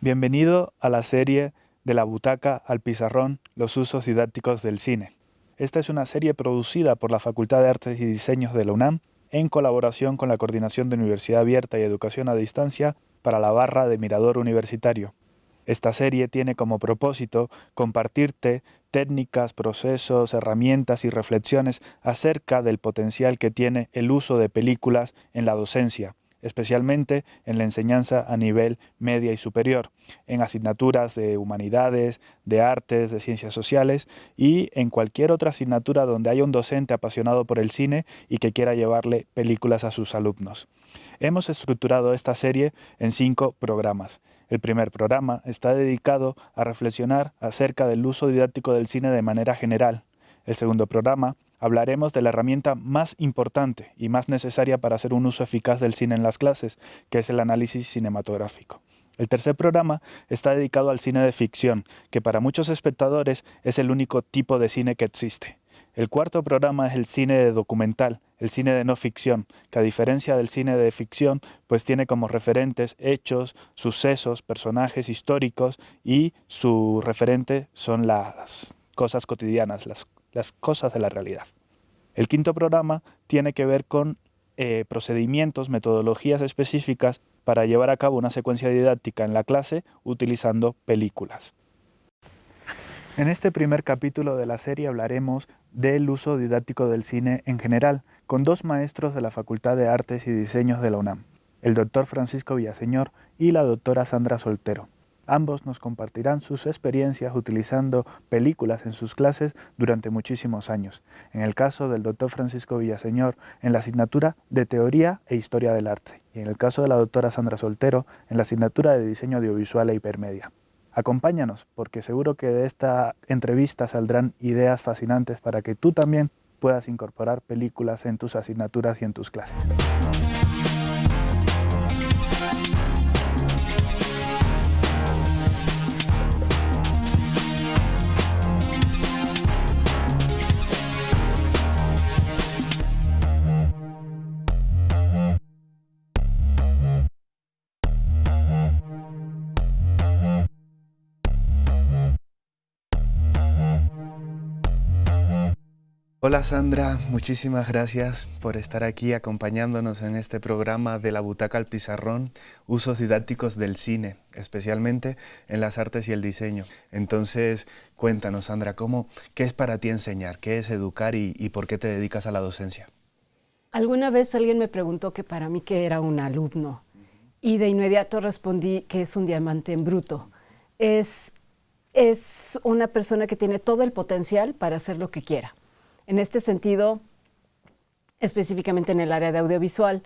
Bienvenido a la serie De la butaca al pizarrón, los usos didácticos del cine. Esta es una serie producida por la Facultad de Artes y Diseños de la UNAM en colaboración con la Coordinación de Universidad Abierta y Educación a Distancia para la Barra de Mirador Universitario. Esta serie tiene como propósito compartirte técnicas, procesos, herramientas y reflexiones acerca del potencial que tiene el uso de películas en la docencia, especialmente en la enseñanza a nivel media y superior, en asignaturas de humanidades, de artes, de ciencias sociales y en cualquier otra asignatura donde haya un docente apasionado por el cine y que quiera llevarle películas a sus alumnos. Hemos estructurado esta serie en 5 programas. El primer programa está dedicado a reflexionar acerca del uso didáctico del cine de manera general. El segundo programa hablaremos de la herramienta más importante y más necesaria para hacer un uso eficaz del cine en las clases, que es el análisis cinematográfico. El tercer programa está dedicado al cine de ficción, que para muchos espectadores es el único tipo de cine que existe. El cuarto programa es el cine de documental, el cine de no ficción, que a diferencia del cine de ficción, pues tiene como referentes hechos, sucesos, personajes históricos y su referente son las cosas cotidianas, las cosas de la realidad. El quinto programa tiene que ver con procedimientos, metodologías específicas para llevar a cabo una secuencia didáctica en la clase utilizando películas. En este primer capítulo de la serie hablaremos del uso didáctico del cine en general, con 2 maestros de la Facultad de Artes y Diseños de la UNAM, el doctor Francisco Villaseñor y la doctora Sandra Soltero. Ambos nos compartirán sus experiencias utilizando películas en sus clases durante muchísimos años. En el caso del doctor Francisco Villaseñor, en la asignatura de Teoría e Historia del Arte, y en el caso de la doctora Sandra Soltero, en la asignatura de Diseño Audiovisual e Hipermedia. Acompáñanos, porque seguro que de esta entrevista saldrán ideas fascinantes para que tú también puedas incorporar películas en tus asignaturas y en tus clases. Hola Sandra, muchísimas gracias por estar aquí acompañándonos en este programa de la butaca al pizarrón, usos didácticos del cine, especialmente en las artes y el diseño. Entonces, cuéntanos Sandra, ¿qué es para ti enseñar? ¿Qué es educar y por qué te dedicas a la docencia? Alguna vez alguien me preguntó que para mí qué era un alumno y de inmediato respondí que es un diamante en bruto. Es una persona que tiene todo el potencial para hacer lo que quiera. En este sentido, específicamente en el área de audiovisual,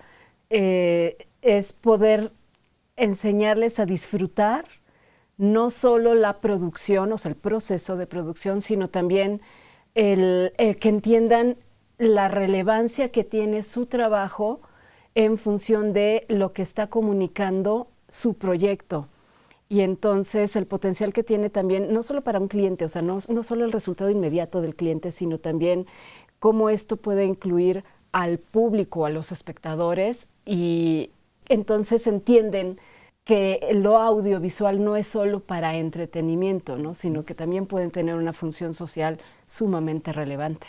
es poder enseñarles a disfrutar no solo la producción, o sea, el proceso de producción, sino también el que entiendan la relevancia que tiene su trabajo en función de lo que está comunicando su proyecto. Y entonces el potencial que tiene también, no solo para un cliente, o sea, no solo el resultado inmediato del cliente, sino también cómo esto puede incluir al público, a los espectadores, y entonces entienden que lo audiovisual no es solo para entretenimiento, ¿no? Sino que también pueden tener una función social sumamente relevante.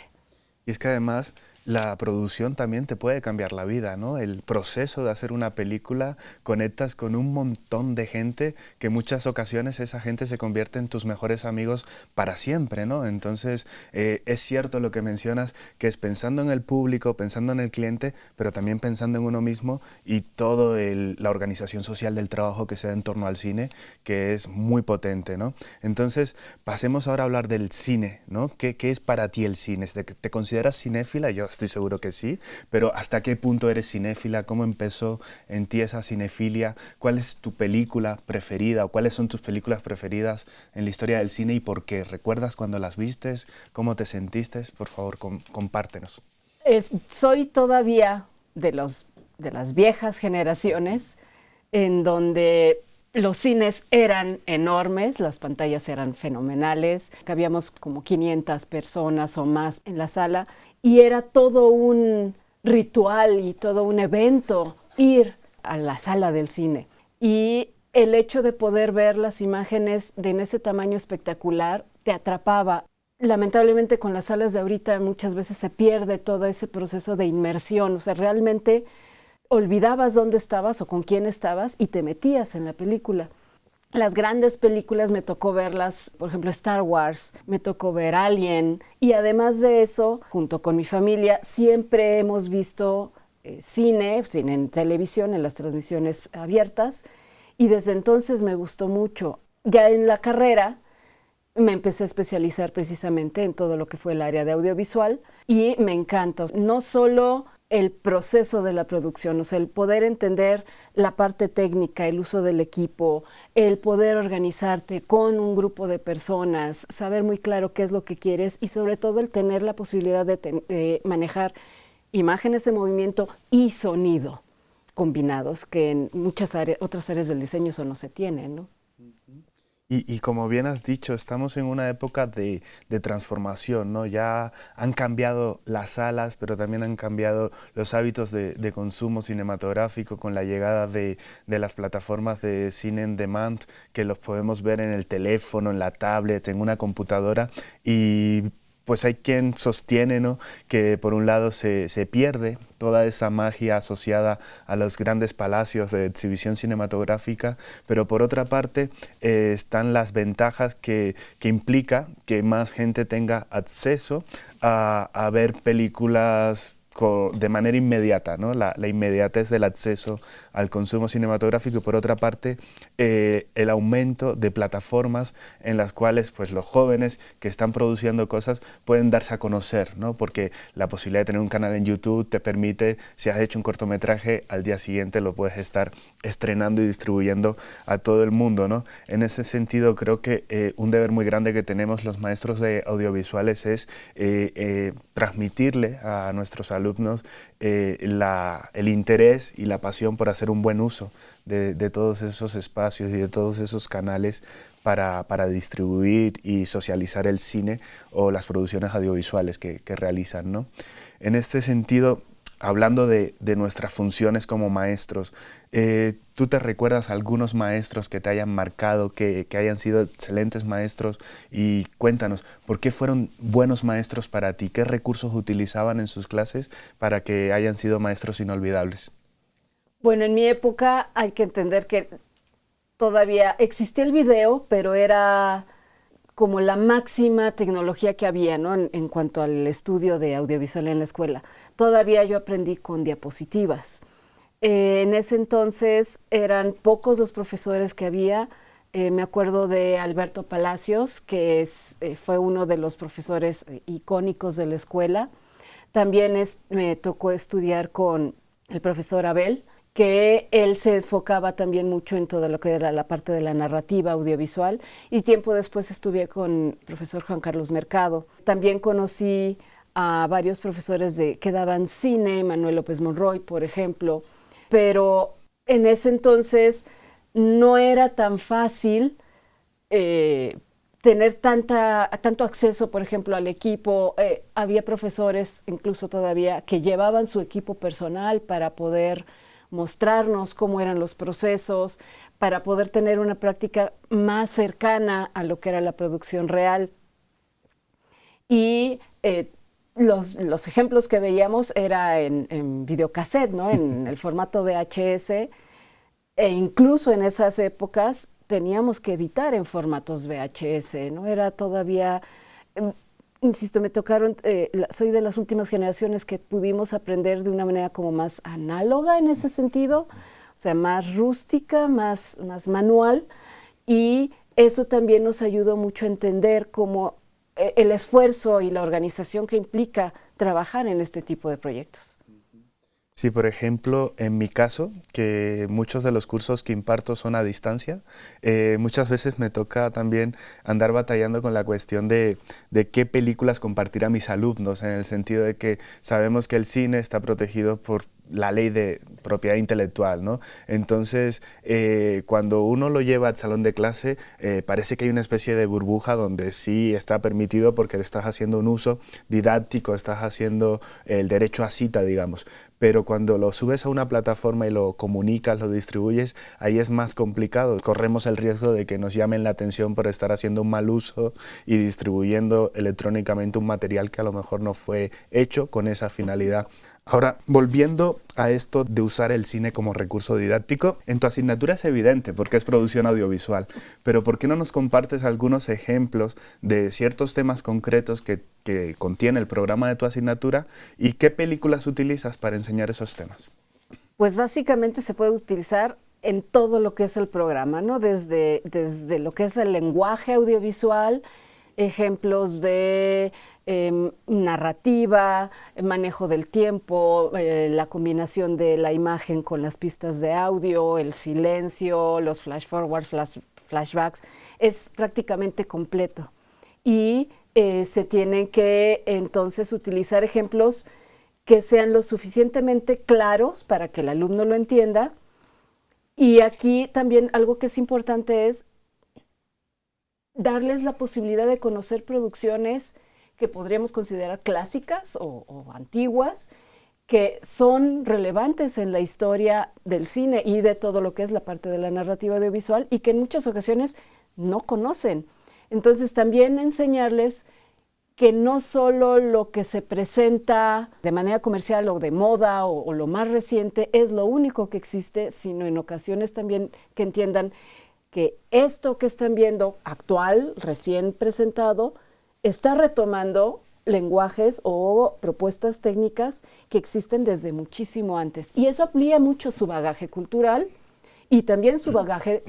Y es que además la producción también te puede cambiar la vida, ¿no? El proceso de hacer una película, conectas con un montón de gente que en muchas ocasiones esa gente se convierte en tus mejores amigos para siempre, ¿no? Entonces es cierto lo que mencionas, que es pensando en el público, pensando en el cliente, pero también pensando en uno mismo y toda la organización social del trabajo que se da en torno al cine, que es muy potente, ¿no? Entonces pasemos ahora a hablar del cine, ¿no? ¿Qué es para ti el cine? ¿Te consideras cinéfila? Yo estoy seguro que sí, pero ¿hasta qué punto eres cinéfila? ¿Cómo empezó en ti esa cinefilia? ¿Cuál es tu película preferida o cuáles son tus películas preferidas en la historia del cine y por qué? ¿Recuerdas cuando las vistes? ¿Cómo te sentiste? Por favor, compártenos. Soy todavía de las viejas generaciones en donde los cines eran enormes, las pantallas eran fenomenales, cabíamos como 500 personas o más en la sala y era todo un ritual y todo un evento ir a la sala del cine. Y el hecho de poder ver las imágenes en ese tamaño espectacular te atrapaba. Lamentablemente con las salas de ahorita muchas veces se pierde todo ese proceso de inmersión, o sea, realmente olvidabas dónde estabas o con quién estabas y te metías en la película. Las grandes películas me tocó verlas, por ejemplo Star Wars, me tocó ver Alien, y además de eso, junto con mi familia, siempre hemos visto cine en televisión, en las transmisiones abiertas, y desde entonces me gustó mucho. Ya en la carrera me empecé a especializar precisamente en todo lo que fue el área de audiovisual y me encanta, no solo el proceso de la producción, o sea, el poder entender la parte técnica, el uso del equipo, el poder organizarte con un grupo de personas, saber muy claro qué es lo que quieres y sobre todo el tener la posibilidad de manejar imágenes de movimiento y sonido combinados, que en muchas otras áreas del diseño eso no se tiene, ¿no? Y como bien has dicho, estamos en una época de transformación, ¿no? Ya han cambiado las salas, pero también han cambiado los hábitos de consumo cinematográfico con la llegada de las plataformas de cine en demand, que los podemos ver en el teléfono, en la tablet, en una computadora, y pues hay quien sostiene, ¿no?, que por un lado se pierde toda esa magia asociada a los grandes palacios de exhibición cinematográfica, pero por otra parte están las ventajas que implica que más gente tenga acceso a ver películas de manera inmediata, ¿no? La inmediatez del acceso al consumo cinematográfico y por otra parte el aumento de plataformas en las cuales pues, los jóvenes que están produciendo cosas pueden darse a conocer, ¿no? Porque la posibilidad de tener un canal en YouTube te permite, si has hecho un cortometraje, al día siguiente lo puedes estar estrenando y distribuyendo a todo el mundo, ¿no? En ese sentido creo que un deber muy grande que tenemos los maestros de audiovisuales es transmitirle a nuestros alumnos el interés y la pasión por hacer un buen uso de todos esos espacios y de todos esos canales para distribuir y socializar el cine o las producciones audiovisuales que realizan, ¿no? En este sentido, hablando de nuestras funciones como maestros, ¿tú te recuerdas a algunos maestros que te hayan marcado, que hayan sido excelentes maestros? Y cuéntanos, ¿por qué fueron buenos maestros para ti? ¿Qué recursos utilizaban en sus clases para que hayan sido maestros inolvidables? Bueno, en mi época hay que entender que todavía existía el video, pero era como la máxima tecnología que había, ¿no? En cuanto al estudio de audiovisual en la escuela. Todavía yo aprendí con diapositivas. En ese entonces eran pocos los profesores que había. Me acuerdo de Alberto Palacios, que fue uno de los profesores icónicos de la escuela. También me tocó estudiar con el profesor Abel, que él se enfocaba también mucho en todo lo que era la parte de la narrativa audiovisual, y tiempo después estuve con el profesor Juan Carlos Mercado. También conocí a varios profesores que daban cine, Manuel López Monroy, por ejemplo, pero en ese entonces no era tan fácil tener tanto acceso, por ejemplo, al equipo. Había profesores, incluso todavía, que llevaban su equipo personal para poder mostrarnos cómo eran los procesos, para poder tener una práctica más cercana a lo que era la producción real. Y los ejemplos que veíamos era en videocassette, ¿no? En el formato VHS, e incluso en esas épocas teníamos que editar en formatos VHS, ¿no? Era todavía... Insisto, me tocaron, soy de las últimas generaciones que pudimos aprender de una manera como más análoga en ese sentido, o sea, más rústica, más manual, y eso también nos ayudó mucho a entender cómo el esfuerzo y la organización que implica trabajar en este tipo de proyectos. Sí, por ejemplo, en mi caso, que muchos de los cursos que imparto son a distancia, muchas veces me toca también andar batallando con la cuestión de qué películas compartir a mis alumnos, en el sentido de que sabemos que el cine está protegido por la ley de propiedad intelectual, ¿no? Entonces, cuando uno lo lleva al salón de clase, parece que hay una especie de burbuja donde sí está permitido porque estás haciendo un uso didáctico, estás haciendo el derecho a cita, digamos. Pero cuando lo subes a una plataforma y lo comunicas, lo distribuyes, ahí es más complicado. Corremos el riesgo de que nos llamen la atención por estar haciendo un mal uso y distribuyendo electrónicamente un material que a lo mejor no fue hecho con esa finalidad. Ahora, volviendo a esto de usar el cine como recurso didáctico, en tu asignatura es evidente porque es producción audiovisual, pero ¿por qué no nos compartes algunos ejemplos de ciertos temas concretos que contiene el programa de tu asignatura y qué películas utilizas para enseñar esos temas? Pues básicamente se puede utilizar en todo lo que es el programa, ¿no? Desde lo que es el lenguaje audiovisual, ejemplos de narrativa, manejo del tiempo, la combinación de la imagen con las pistas de audio, el silencio, los flash forward, flashbacks, es prácticamente completo. Y se tienen que entonces utilizar ejemplos que sean lo suficientemente claros para que el alumno lo entienda. Y aquí también algo que es importante es darles la posibilidad de conocer producciones que podríamos considerar clásicas o antiguas, que son relevantes en la historia del cine y de todo lo que es la parte de la narrativa audiovisual y que en muchas ocasiones no conocen. Entonces también enseñarles que no solo lo que se presenta de manera comercial o de moda o lo más reciente es lo único que existe, sino en ocasiones también que entiendan que esto que están viendo actual, recién presentado, está retomando lenguajes o propuestas técnicas que existen desde muchísimo antes. Y eso amplía mucho su bagaje cultural y también su bagaje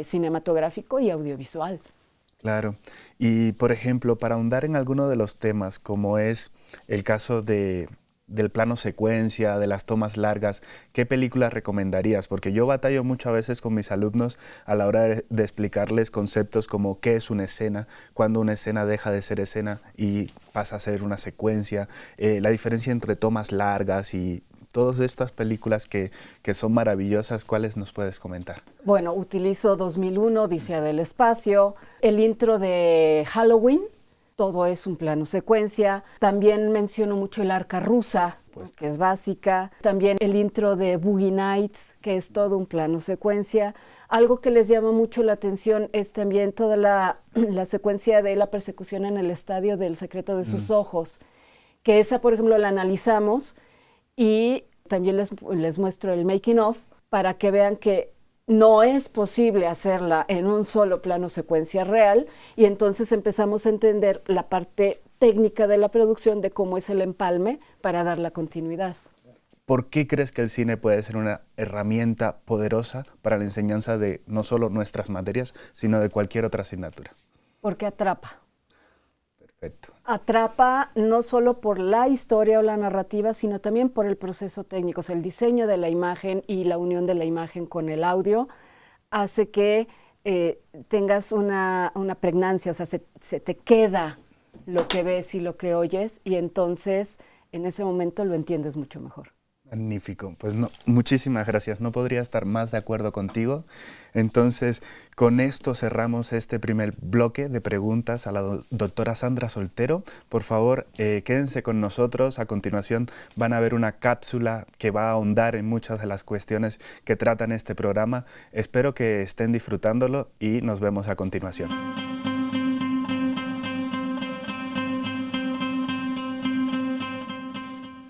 cinematográfico y audiovisual. Claro. Y, por ejemplo, para ahondar en alguno de los temas, como es el caso del plano secuencia, de las tomas largas, ¿qué películas recomendarías? Porque yo batallo muchas veces con mis alumnos a la hora de explicarles conceptos como qué es una escena, cuándo una escena deja de ser escena y pasa a ser una secuencia, la diferencia entre tomas largas y todas estas películas que son maravillosas. ¿Cuáles nos puedes comentar? Bueno, utilizo 2001, Odisea del Espacio, el intro de Halloween. Todo es un plano secuencia. También menciono mucho el arca rusa, pues, que es básica. También el intro de Boogie Nights, que es todo un plano secuencia. Algo que les llama mucho la atención es también toda la secuencia de la persecución en el estadio del secreto de sus ojos, que esa, por ejemplo, la analizamos y también les muestro el making of para que vean que no es posible hacerla en un solo plano secuencia real y entonces empezamos a entender la parte técnica de la producción de cómo es el empalme para dar la continuidad. ¿Por qué crees que el cine puede ser una herramienta poderosa para la enseñanza de no solo nuestras materias, sino de cualquier otra asignatura? Porque atrapa. Perfecto. Atrapa no solo por la historia o la narrativa, sino también por el proceso técnico. O sea, el diseño de la imagen y la unión de la imagen con el audio hace que tengas una pregnancia, o sea, se te queda lo que ves y lo que oyes y entonces en ese momento lo entiendes mucho mejor. Magnífico, pues no, muchísimas gracias, no podría estar más de acuerdo contigo. Entonces, con esto cerramos este primer bloque de preguntas a la doctora Sandra Soltero. Por favor, quédense con nosotros, a continuación van a ver una cápsula que va a ahondar en muchas de las cuestiones que tratan este programa. Espero que estén disfrutándolo y nos vemos a continuación.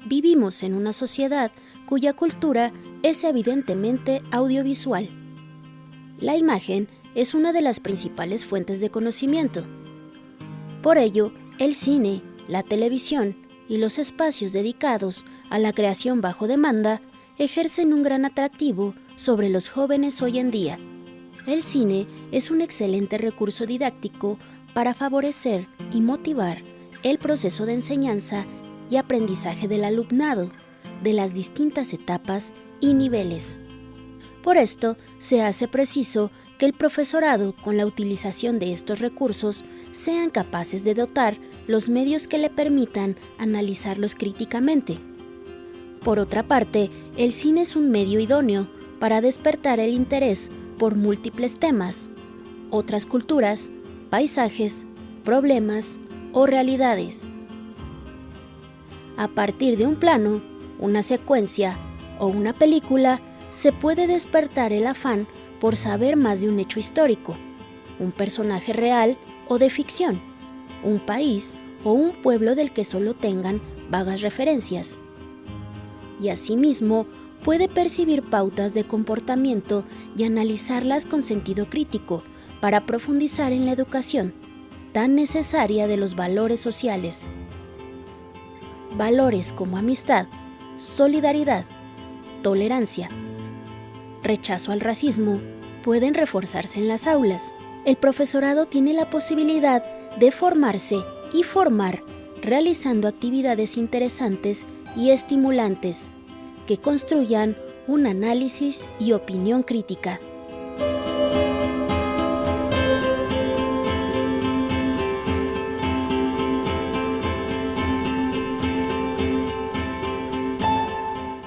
Vivimos en una sociedad cuya cultura es evidentemente audiovisual. La imagen es una de las principales fuentes de conocimiento. Por ello, el cine, la televisión y los espacios dedicados a la creación bajo demanda ejercen un gran atractivo sobre los jóvenes hoy en día. El cine es un excelente recurso didáctico para favorecer y motivar el proceso de enseñanza y aprendizaje del alumnado, de las distintas etapas y niveles. Por esto, se hace preciso que el profesorado, con la utilización de estos recursos, sean capaces de dotar los medios que le permitan analizarlos críticamente. Por otra parte, el cine es un medio idóneo para despertar el interés por múltiples temas, otras culturas, paisajes, problemas o realidades. A partir de un plano, una secuencia o una película, se puede despertar el afán por saber más de un hecho histórico, un personaje real o de ficción, un país o un pueblo del que solo tengan vagas referencias. Y asimismo, puede percibir pautas de comportamiento y analizarlas con sentido crítico para profundizar en la educación, tan necesaria de los valores sociales. Valores como amistad, solidaridad, tolerancia, rechazo al racismo, pueden reforzarse en las aulas. El profesorado tiene la posibilidad de formarse y formar, realizando actividades interesantes y estimulantes que construyan un análisis y opinión crítica.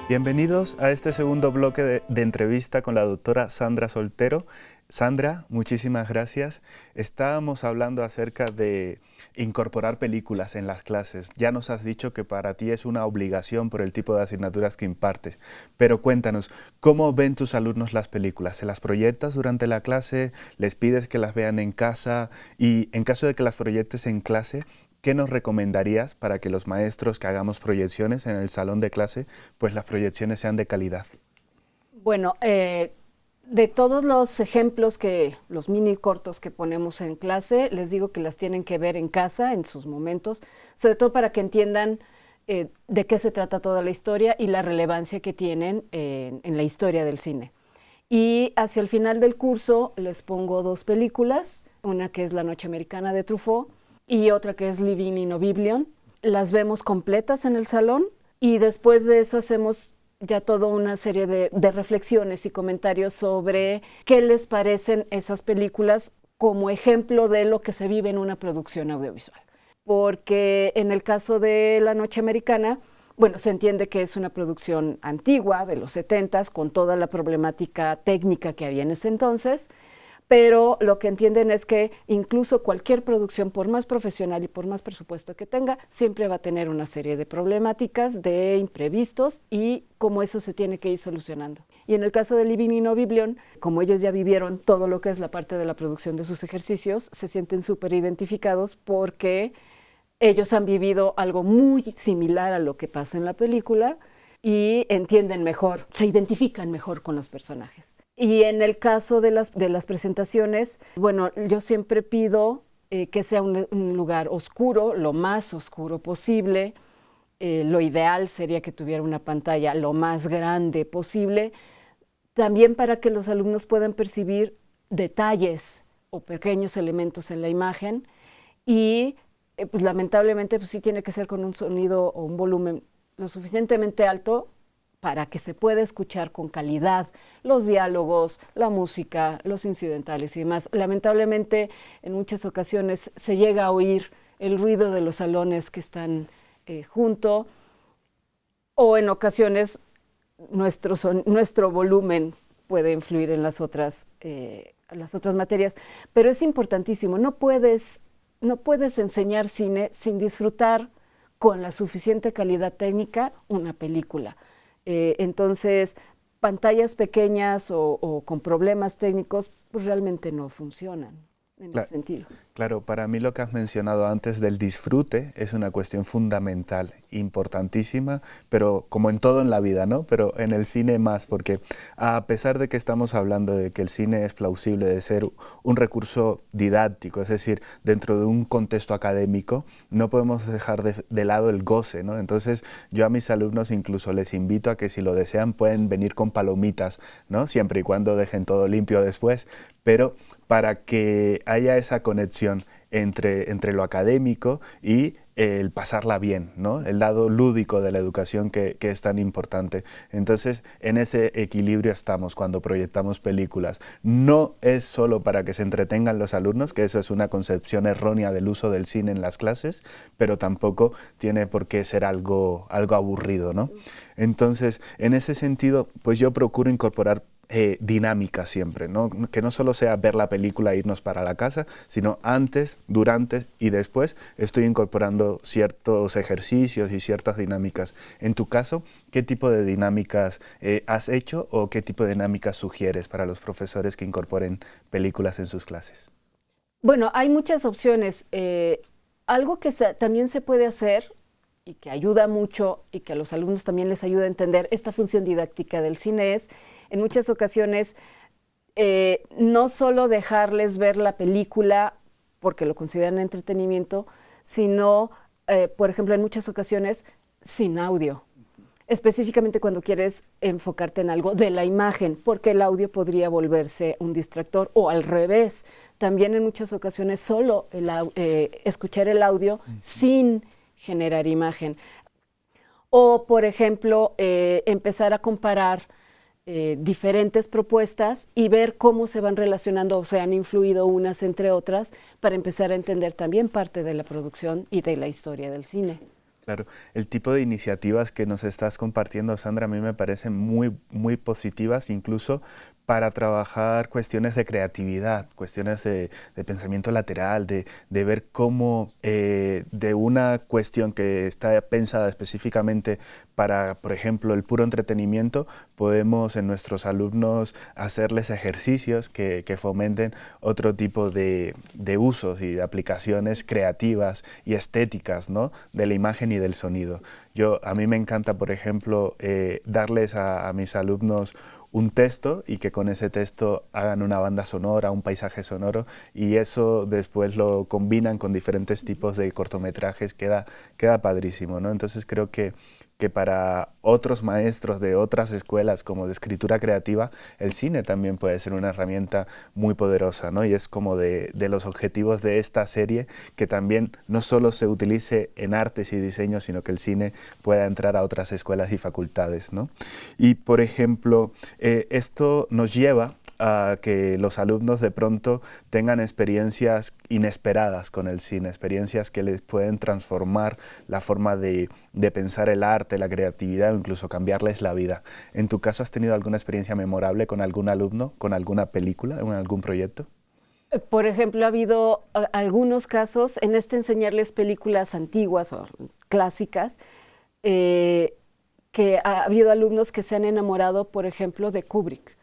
Bienvenidos a este segundo bloque de entrevista con la doctora Sandra Soltero. Sandra, muchísimas gracias. Estábamos hablando acerca de incorporar películas en las clases. Ya nos has dicho que para ti es una obligación por el tipo de asignaturas que impartes. Pero cuéntanos, ¿cómo ven tus alumnos las películas? ¿Se las proyectas durante la clase? ¿Les pides que las vean en casa? Y en caso de que las proyectes en clase, ¿qué nos recomendarías para que los maestros que hagamos proyecciones en el salón de clase, pues las proyecciones sean de calidad? Bueno, de todos los ejemplos los mini cortos que ponemos en clase, les digo que las tienen que ver en casa, en sus momentos, sobre todo para que entiendan de qué se trata toda la historia y la relevancia que tienen en la historia del cine. Y hacia el final del curso les pongo 2 películas, una que es La Noche Americana de Truffaut y otra que es Living in Oblivion. Las vemos completas en el salón y después de eso hacemos ya toda una serie de reflexiones y comentarios sobre qué les parecen esas películas como ejemplo de lo que se vive en una producción audiovisual. Porque en el caso de La Noche Americana, bueno, se entiende que es una producción antigua, de los 70s, con toda la problemática técnica que había en ese entonces, pero lo que entienden es que incluso cualquier producción, por más profesional y por más presupuesto que tenga, siempre va a tener una serie de problemáticas, de imprevistos y cómo eso se tiene que ir solucionando. Y en el caso de Living in Oblivion, como ellos ya vivieron todo lo que es la parte de la producción de sus ejercicios, se sienten súper identificados porque ellos han vivido algo muy similar a lo que pasa en la película y entienden mejor, se identifican mejor con los personajes. Y en el caso de las presentaciones, bueno, yo siempre pido que sea un lugar oscuro, lo más oscuro posible. Lo ideal sería que tuviera una pantalla lo más grande posible, también para que los alumnos puedan percibir detalles o pequeños elementos en la imagen y pues lamentablemente pues sí tiene que ser con un sonido o un volumen lo suficientemente alto para que se pueda escuchar con calidad los diálogos, la música, los incidentales y demás. Lamentablemente, en muchas ocasiones se llega a oír el ruido de los salones que están junto, o en ocasiones nuestro volumen puede influir en las otras materias, pero es importantísimo. No puedes enseñar cine sin disfrutar con la suficiente calidad técnica una película. Entonces, pantallas pequeñas o con problemas técnicos pues realmente no funcionan en ese sentido. Claro, para mí lo que has mencionado antes del disfrute es una cuestión fundamental, importantísima, pero como en todo en la vida, ¿no? Pero en el cine más, porque a pesar de que estamos hablando de que el cine es plausible de ser un recurso didáctico, es decir, dentro de un contexto académico, no podemos dejar de lado el goce, ¿no? Entonces yo a mis alumnos incluso les invito a que si lo desean pueden venir con palomitas, ¿no? Siempre y cuando dejen todo limpio después, pero para que haya esa conexión entre lo académico y el pasarla bien, ¿no? El lado lúdico de la educación que es tan importante. Entonces, en ese equilibrio estamos cuando proyectamos películas. No es solo para que se entretengan los alumnos, que eso es una concepción errónea del uso del cine en las clases, pero tampoco tiene por qué ser algo aburrido, ¿no? Entonces, en ese sentido, pues yo procuro incorporar dinámica siempre, ¿no? Que no solo sea ver la película e irnos para la casa, sino antes, durante y después estoy incorporando ciertos ejercicios y ciertas dinámicas. En tu caso, ¿qué tipo de dinámicas has hecho o qué tipo de dinámicas sugieres para los profesores que incorporen películas en sus clases? Bueno, hay muchas opciones. Algo que también se puede hacer y que ayuda mucho y que a los alumnos también les ayuda a entender esta función didáctica del cine es, en muchas ocasiones, no solo dejarles ver la película porque lo consideran entretenimiento, sino, por ejemplo, en muchas ocasiones, sin audio. Específicamente cuando quieres enfocarte en algo de la imagen, porque el audio podría volverse un distractor, o al revés. También en muchas ocasiones solo escuchar el audio sin generar imagen. O, por ejemplo, empezar a comparar diferentes propuestas y ver cómo se van relacionando o se han influido unas entre otras para empezar a entender también parte de la producción y de la historia del cine. Claro, el tipo de iniciativas que nos estás compartiendo, Sandra, a mí me parecen muy positivas, incluso para trabajar cuestiones de creatividad, cuestiones de pensamiento lateral, de ver cómo de una cuestión que está pensada específicamente para, por ejemplo, el puro entretenimiento, podemos en nuestros alumnos hacerles ejercicios que fomenten otro tipo de usos y de aplicaciones creativas y estéticas, ¿no? De la imagen y del sonido. A mí me encanta, por ejemplo, darles a mis alumnos un texto y que con ese texto hagan una banda sonora, un paisaje sonoro, y eso después lo combinan con diferentes tipos de cortometrajes, queda padrísimo, ¿no? Entonces creo que para otros maestros de otras escuelas como de escritura creativa, el cine también puede ser una herramienta muy poderosa, ¿no? Y es como de los objetivos de esta serie, que también no solo se utilice en artes y diseño, sino que el cine pueda entrar a otras escuelas y facultades, ¿no? Y, por ejemplo, esto nos lleva a que los alumnos de pronto tengan experiencias inesperadas con el cine, experiencias que les pueden transformar la forma de pensar el arte, la creatividad o incluso cambiarles la vida. ¿En tu caso has tenido alguna experiencia memorable con algún alumno, con alguna película, en algún proyecto? Por ejemplo, ha habido algunos casos en enseñarles películas antiguas o clásicas, que ha habido alumnos que se han enamorado, por ejemplo, de Kubrick,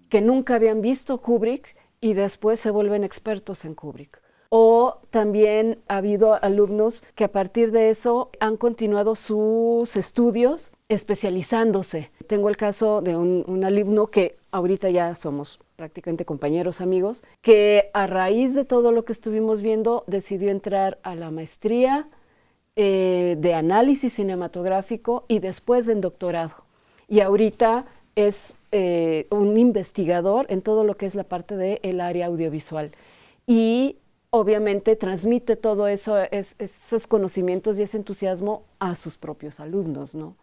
que nunca habían visto Kubrick y después se vuelven expertos en Kubrick. O también ha habido alumnos que a partir de eso han continuado sus estudios especializándose. Tengo el caso de un alumno que ahorita ya somos prácticamente compañeros, amigos, que a raíz de todo lo que estuvimos viendo decidió entrar a la maestría de análisis cinematográfico y después en doctorado. Y ahorita es un investigador en todo lo que es la parte del área audiovisual. Y obviamente transmite todo eso, esos conocimientos y ese entusiasmo a sus propios alumnos, ¿no?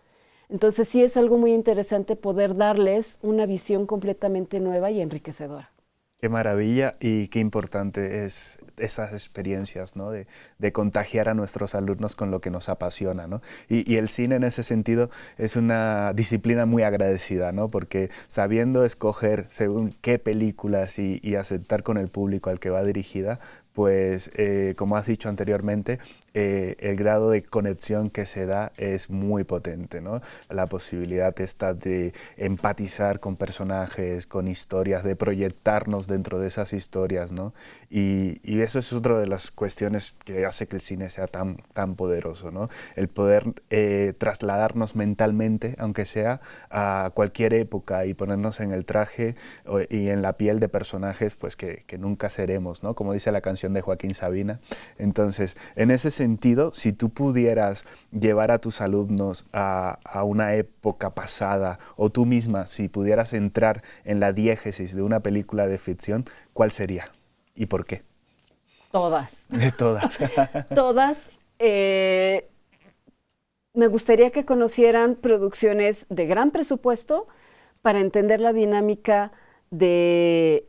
Entonces sí es algo muy interesante poder darles una visión completamente nueva y enriquecedora. Qué maravilla y qué importante es esas experiencias, ¿no? de contagiar a nuestros alumnos con lo que nos apasiona, ¿no? Y el cine en ese sentido es una disciplina muy agradecida, ¿no? Porque sabiendo escoger según qué películas y aceptar con el público al que va dirigida, pues como has dicho anteriormente, el grado de conexión que se da es muy potente, ¿no? La posibilidad esta de empatizar con personajes, con historias, de proyectarnos dentro de esas historias, ¿no? Y eso es otra de las cuestiones que hace que el cine sea tan poderoso, ¿no? El poder trasladarnos mentalmente, aunque sea a cualquier época, y ponernos en el traje y en la piel de personajes pues que nunca seremos, ¿no? Como dice la canción de Joaquín Sabina. Entonces, en ese sentido, si tú pudieras llevar a tus alumnos a una época pasada, o tú misma, si pudieras entrar en la diégesis de una película de ficción, ¿cuál sería? ¿Y por qué? Todas. De todas. Todas. Me gustaría que conocieran producciones de gran presupuesto para entender la dinámica de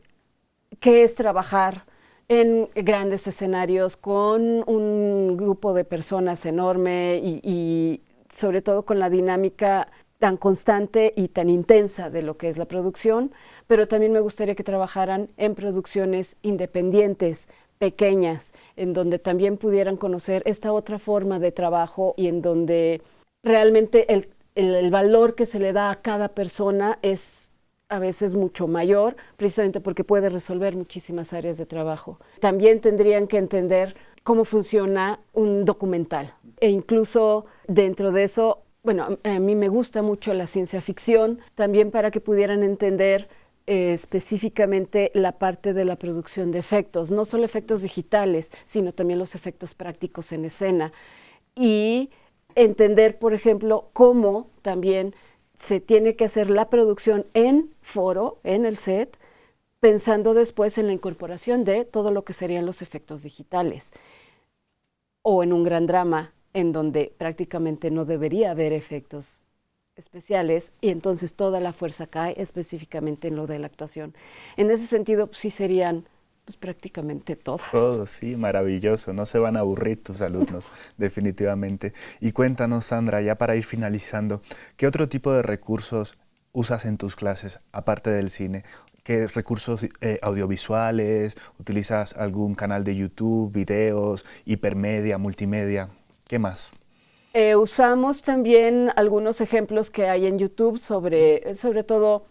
qué es trabajar en grandes escenarios con un grupo de personas enorme y sobre todo con la dinámica tan constante y tan intensa de lo que es la producción, pero también me gustaría que trabajaran en producciones independientes, pequeñas, en donde también pudieran conocer esta otra forma de trabajo y en donde realmente el valor que se le da a cada persona es a veces mucho mayor, precisamente porque puede resolver muchísimas áreas de trabajo. También tendrían que entender cómo funciona un documental. E incluso dentro de eso, bueno, a mí me gusta mucho la ciencia ficción, también para que pudieran entender específicamente la parte de la producción de efectos, no solo efectos digitales, sino también los efectos prácticos en escena. Y entender, por ejemplo, cómo también se tiene que hacer la producción en foro, en el set, pensando después en la incorporación de todo lo que serían los efectos digitales. O en un gran drama, en donde prácticamente no debería haber efectos especiales y entonces toda la fuerza cae específicamente en lo de la actuación. En ese sentido, pues, sí serían pues, prácticamente todas. Todos, sí, maravilloso. No se van a aburrir tus alumnos, definitivamente. Y cuéntanos, Sandra, ya para ir finalizando, ¿qué otro tipo de recursos usas en tus clases, aparte del cine? ¿Qué recursos audiovisuales? ¿Utilizas algún canal de YouTube, videos, hipermedia, multimedia? ¿Qué más? Usamos también algunos ejemplos que hay en YouTube sobre todo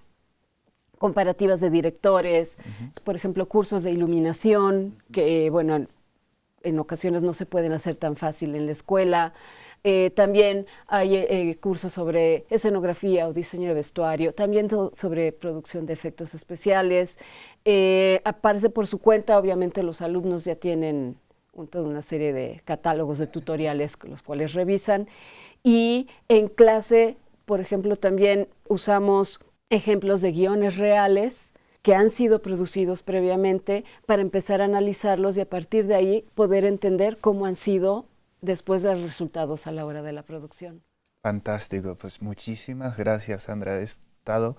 comparativas de directores, por ejemplo, cursos de iluminación, que bueno, en ocasiones no se pueden hacer tan fácil en la escuela. También hay cursos sobre escenografía o diseño de vestuario, también sobre producción de efectos especiales. Aparece por su cuenta, obviamente los alumnos ya tienen toda una serie de catálogos de tutoriales los cuales revisan. Y en clase, por ejemplo, también usamos ejemplos de guiones reales que han sido producidos previamente para empezar a analizarlos y a partir de ahí poder entender cómo han sido después de los resultados a la hora de la producción. Fantástico, pues muchísimas gracias, Sandra. He estado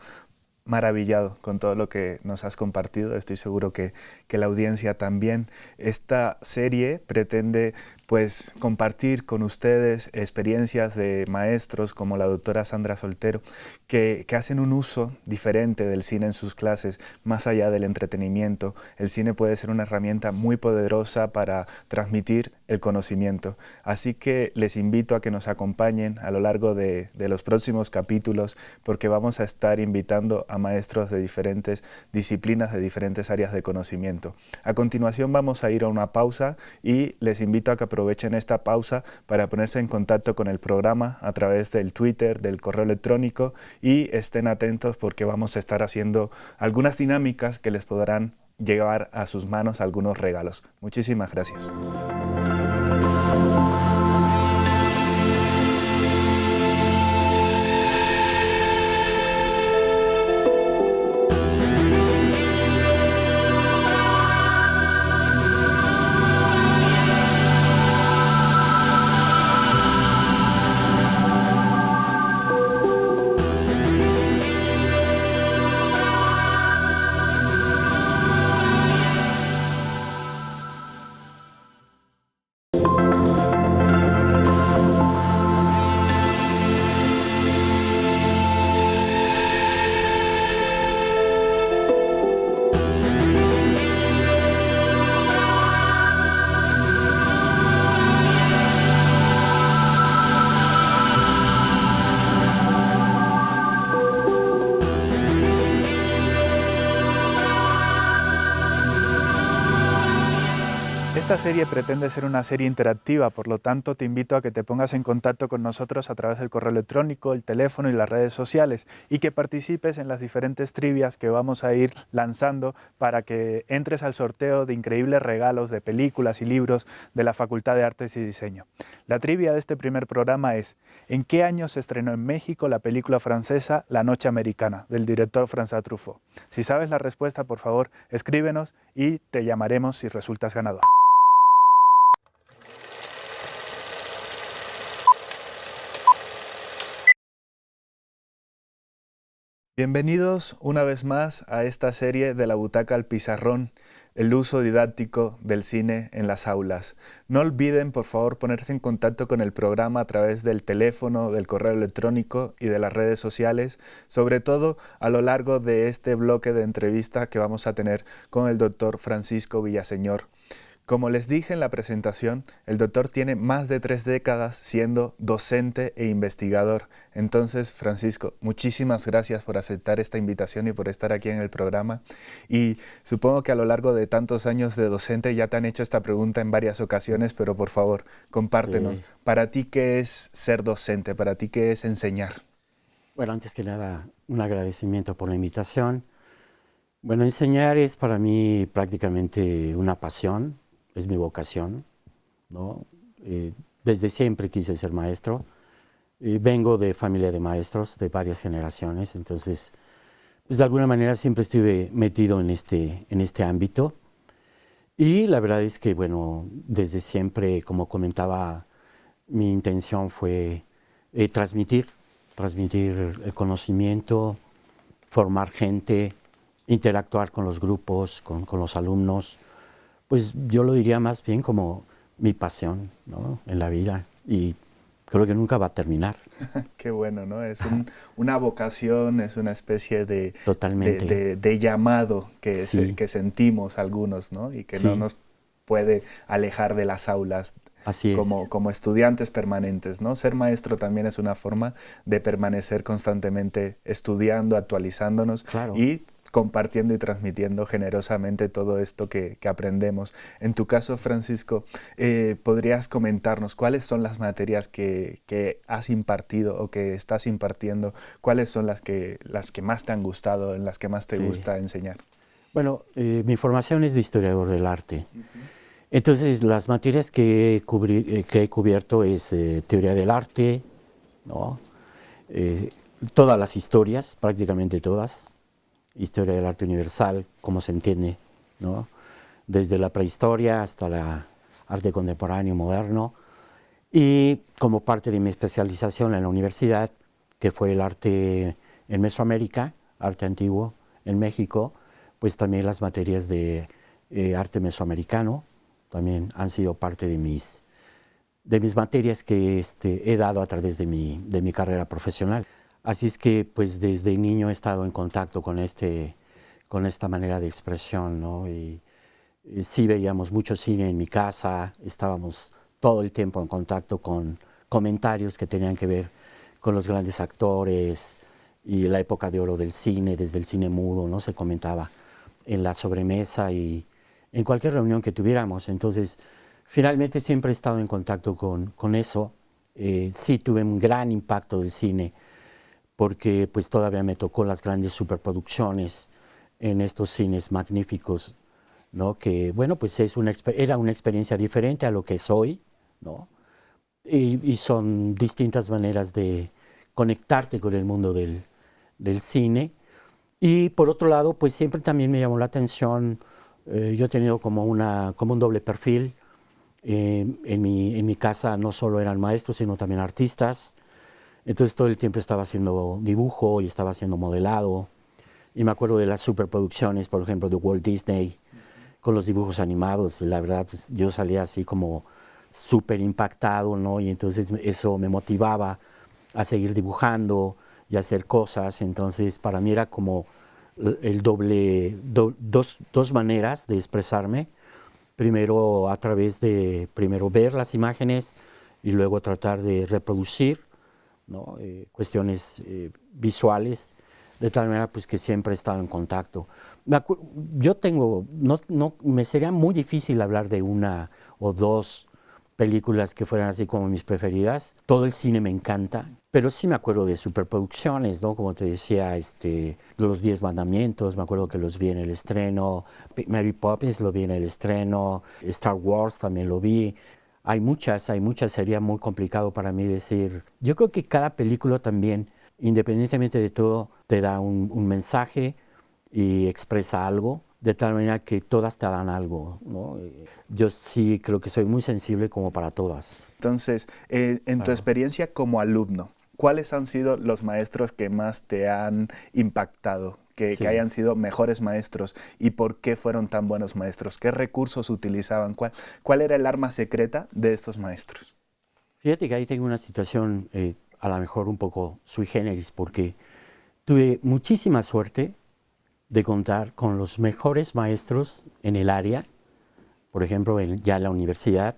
maravillado con todo lo que nos has compartido. Estoy seguro que la audiencia también. Esta serie pretende pues compartir con ustedes experiencias de maestros como la doctora Sandra Soltero que hacen un uso diferente del cine en sus clases, más allá del entretenimiento. El cine puede ser una herramienta muy poderosa para transmitir el conocimiento. Así que les invito a que nos acompañen a lo largo de los próximos capítulos porque vamos a estar invitando a maestros de diferentes disciplinas, de diferentes áreas de conocimiento. A continuación vamos a ir a una pausa y les invito a que aprovechen esta pausa para ponerse en contacto con el programa a través del Twitter, del correo electrónico y estén atentos porque vamos a estar haciendo algunas dinámicas que les podrán llevar a sus manos algunos regalos. Muchísimas gracias. Esta serie pretende ser una serie interactiva, por lo tanto te invito a que te pongas en contacto con nosotros a través del correo electrónico, el teléfono y las redes sociales y que participes en las diferentes trivias que vamos a ir lanzando para que entres al sorteo de increíbles regalos de películas y libros de la Facultad de Artes y Diseño. La trivia de este primer programa es: ¿en qué año se estrenó en México la película francesa La Noche Americana, del director François Truffaut? Si sabes la respuesta, por favor, escríbenos y te llamaremos si resultas ganador. Bienvenidos una vez más a esta serie de la butaca al pizarrón, el uso didáctico del cine en las aulas. No olviden, por favor, ponerse en contacto con el programa a través del teléfono, del correo electrónico y de las redes sociales, sobre todo a lo largo de este bloque de entrevista que vamos a tener con el doctor Francisco Villaseñor. Como les dije en la presentación, el doctor tiene más de 3 décadas siendo docente e investigador. Entonces, Francisco, muchísimas gracias por aceptar esta invitación y por estar aquí en el programa. Y supongo que a lo largo de tantos años de docente ya te han hecho esta pregunta en varias ocasiones, pero por favor, compártenos. Sí. ¿Para ti qué es ser docente? ¿Para ti qué es enseñar? Bueno, antes que nada, un agradecimiento por la invitación. Bueno, enseñar es para mí prácticamente una pasión. Es mi vocación, ¿no? Desde siempre quise ser maestro. Vengo de familia de maestros de varias generaciones, entonces, pues de alguna manera siempre estuve metido en este ámbito. Y la verdad es que, bueno, desde siempre, como comentaba, mi intención fue transmitir el conocimiento, formar gente, interactuar con los grupos, con los alumnos. Pues yo lo diría más bien como mi pasión, ¿no? En la vida, y creo que nunca va a terminar. Qué bueno, ¿no? Es una vocación, es una especie de llamado que sentimos algunos, ¿no? Y que no nos puede alejar de las aulas. Así es. Como estudiantes permanentes, ¿no? Ser maestro también es una forma de permanecer constantemente estudiando, actualizándonos. Claro. Y compartiendo y transmitiendo generosamente todo esto que aprendemos. En tu caso, Francisco, ¿podrías comentarnos cuáles son las materias que has impartido o que estás impartiendo? ¿Cuáles son las que más te han gustado, en las que más te gusta enseñar? Bueno, mi formación es de historiador del arte. Entonces, las materias que he cubierto es teoría del arte, ¿no? Todas las historias, prácticamente todas. Historia del arte universal, como se entiende, ¿no? Desde la prehistoria hasta el arte contemporáneo moderno. Y como parte de mi especialización en la universidad, que fue el arte en Mesoamérica, arte antiguo en México, pues también las materias de arte mesoamericano también han sido parte de mis materias que he dado a través de mi carrera profesional. Así es que pues desde niño he estado en contacto con esta manera de expresión, ¿no? Y sí veíamos mucho cine en mi casa, estábamos todo el tiempo en contacto con comentarios que tenían que ver con los grandes actores y la época de oro del cine, desde el cine mudo, ¿no? Se comentaba en la sobremesa y en cualquier reunión que tuviéramos. Entonces, finalmente siempre he estado en contacto con eso. Sí tuve un gran impacto del cine, porque pues todavía me tocó las grandes superproducciones en estos cines magníficos, ¿no? Que bueno, pues era una experiencia diferente a lo que es hoy, ¿no? Y son distintas maneras de conectarte con el mundo del cine. Y por otro lado, pues siempre también me llamó la atención, yo he tenido como un doble perfil. En mi casa no solo eran maestros, sino también artistas. Entonces todo el tiempo estaba haciendo dibujo y estaba haciendo modelado. Y me acuerdo de las superproducciones, por ejemplo, de Walt Disney, con los dibujos animados. La verdad, pues, yo salía así como súper impactado, ¿no? Y entonces eso me motivaba a seguir dibujando y a hacer cosas. Entonces para mí era como el dos maneras de expresarme. Primero a través de ver las imágenes y luego tratar de reproducir, ¿no? Cuestiones visuales, de tal manera pues que siempre he estado en contacto. Me sería muy difícil hablar de una o dos películas que fueran así como mis preferidas. Todo el cine me encanta, pero sí me acuerdo de superproducciones, ¿no? Como te decía, Los 10 Mandamientos, me acuerdo que los vi en el estreno, Mary Poppins lo vi en el estreno, Star Wars también lo vi. Hay muchas, sería muy complicado para mí decir. Yo creo que cada película también, independientemente de todo, te da un mensaje y expresa algo, de tal manera que todas te dan algo, ¿no? Yo sí creo que soy muy sensible como para todas. Entonces, en tu experiencia como alumno, ¿cuáles han sido los maestros que más te han impactado? Que hayan sido mejores maestros y por qué fueron tan buenos maestros, qué recursos utilizaban, cuál era el arma secreta de estos maestros. Fíjate que ahí tengo una situación a lo mejor un poco sui generis, porque tuve muchísima suerte de contar con los mejores maestros en el área. Por ejemplo, ya en la universidad,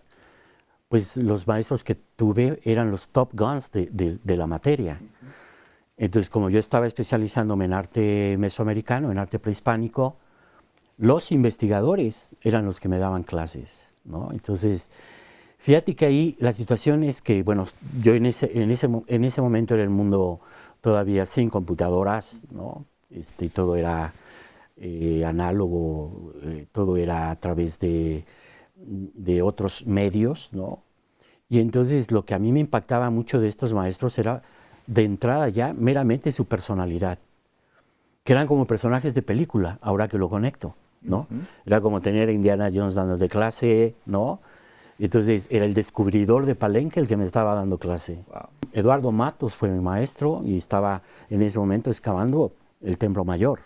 pues los maestros que tuve eran los top guns de la materia. Entonces, como yo estaba especializándome en arte mesoamericano, en arte prehispánico, los investigadores eran los que me daban clases, ¿no? Entonces, fíjate que ahí la situación es que, bueno, yo en ese momento era el mundo todavía sin computadoras, ¿no? Todo era análogo, todo era a través de otros medios, ¿no? Y entonces lo que a mí me impactaba mucho de estos maestros era de entrada ya meramente su personalidad, que eran como personajes de película, ahora que lo conecto, ¿no? Era como tener a Indiana Jones dándote clase, ¿no? Entonces era el descubridor de Palenque el que me estaba dando clase. Wow. Eduardo Matos fue mi maestro y estaba en ese momento excavando el Templo Mayor,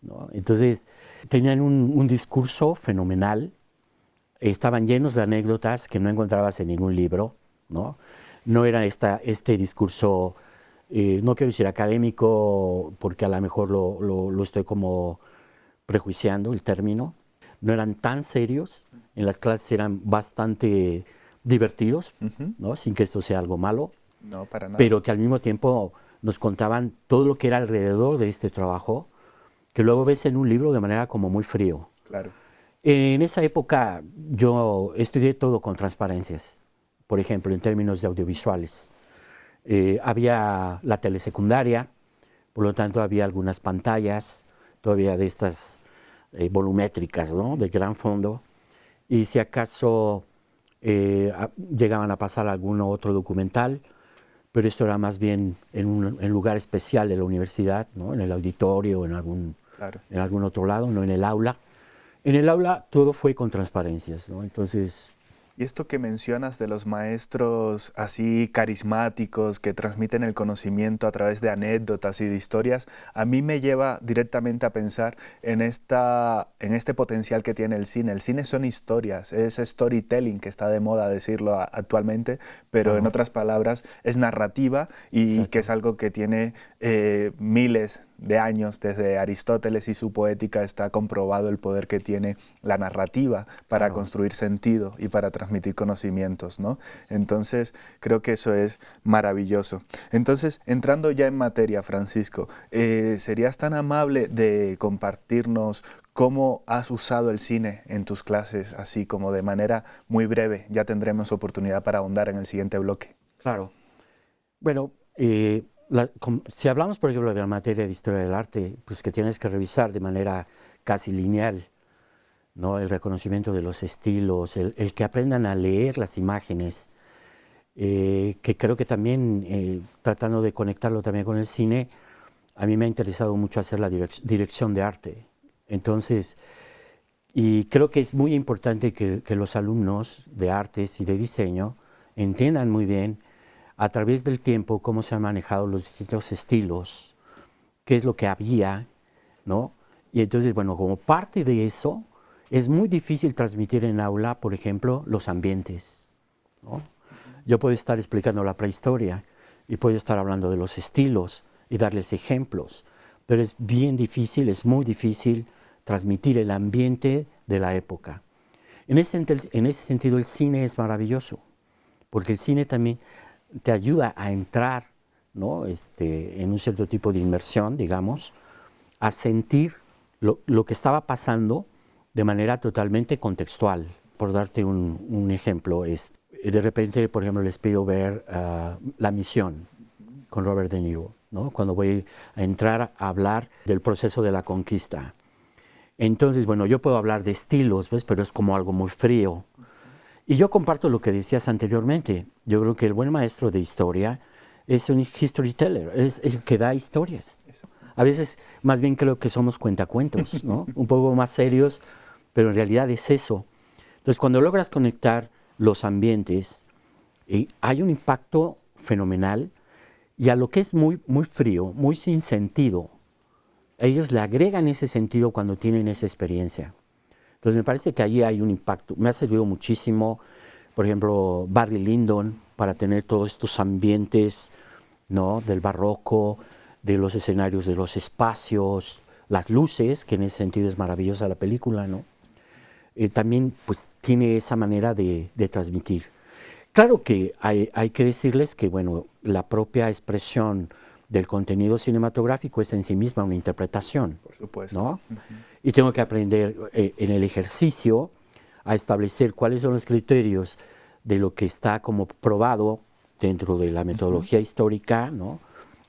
¿no? Entonces tenían un discurso fenomenal, estaban llenos de anécdotas que no encontrabas en ningún libro, ¿no? No era este discurso, no quiero decir académico, porque a lo mejor lo estoy como prejuiciando el término. No eran tan serios, en las clases eran bastante divertidos, ¿no? Sin que esto sea algo malo, no, para nada. Pero que al mismo tiempo nos contaban todo lo que era alrededor de este trabajo, que luego ves en un libro de manera como muy frío. Claro. En esa época yo estudié todo con transparencias, por ejemplo, en términos de audiovisuales. Había la telesecundaria, por lo tanto había algunas pantallas, todavía de estas volumétricas, ¿no? De gran fondo, y si acaso llegaban a pasar algún otro documental, pero esto era más bien en un lugar especial de la universidad, ¿no? En el auditorio, en algún otro lado, no en el aula. En el aula todo fue con transparencias, ¿no? Entonces... Y esto que mencionas de los maestros así carismáticos que transmiten el conocimiento a través de anécdotas y de historias, a mí me lleva directamente a pensar en este potencial que tiene el cine. El cine son historias, es storytelling, que está de moda decirlo actualmente, pero en otras palabras es narrativa y que es algo que tiene miles de años. Desde Aristóteles y su poética está comprobado el poder que tiene la narrativa para construir sentido y para transmitir conocimientos, ¿no? Entonces, creo que eso es maravilloso. Entonces, entrando ya en materia, Francisco, ¿serías tan amable de compartirnos cómo has usado el cine en tus clases, así como de manera muy breve? Ya tendremos oportunidad para ahondar en el siguiente bloque. Claro. Bueno, si hablamos, por ejemplo, de la materia de historia del arte, pues que tienes que revisar de manera casi lineal, ¿no? El reconocimiento de los estilos, el que aprendan a leer las imágenes, que creo que también, tratando de conectarlo también con el cine, a mí me ha interesado mucho hacer la dirección de arte. Entonces, y creo que es muy importante que los alumnos de artes y de diseño entiendan muy bien a través del tiempo cómo se han manejado los distintos estilos, qué es lo que había, ¿no? Y entonces, bueno, como parte de eso, es muy difícil transmitir en aula, por ejemplo, los ambientes, ¿no? Yo puedo estar explicando la prehistoria y puedo estar hablando de los estilos y darles ejemplos, pero es bien difícil, es muy difícil transmitir el ambiente de la época. En ese sentido, el cine es maravilloso, porque el cine también te ayuda a entrar, ¿no? En un cierto tipo de inmersión, digamos, a sentir lo que estaba pasando de manera totalmente contextual. Por darte un ejemplo, de repente, por ejemplo, les pido ver La Misión con Robert De Niro, ¿no? Cuando voy a entrar a hablar del proceso de la conquista. Entonces, bueno, yo puedo hablar de estilos, ¿ves? Pero es como algo muy frío. Y yo comparto lo que decías anteriormente. Yo creo que el buen maestro de historia es un storyteller, es el que da historias. A veces, más bien creo que somos cuentacuentos, ¿no? Un poco más serios, pero en realidad es eso. Entonces, cuando logras conectar los ambientes, hay un impacto fenomenal Y a lo que es muy, muy frío, muy sin sentido, ellos le agregan ese sentido cuando tienen esa experiencia. Entonces me parece que ahí hay un impacto. Me ha servido muchísimo, por ejemplo, Barry Lyndon, para tener todos estos ambientes, ¿no?, del barroco, de los escenarios, de los espacios, las luces, que en ese sentido es maravillosa la película, ¿no? También pues tiene esa manera de transmitir. Claro que hay que decirles que, bueno, la propia expresión del contenido cinematográfico es en sí misma una interpretación. Por supuesto. ¿No? Y tengo que aprender en el ejercicio a establecer cuáles son los criterios de lo que está como probado dentro de la metodología histórica, ¿no?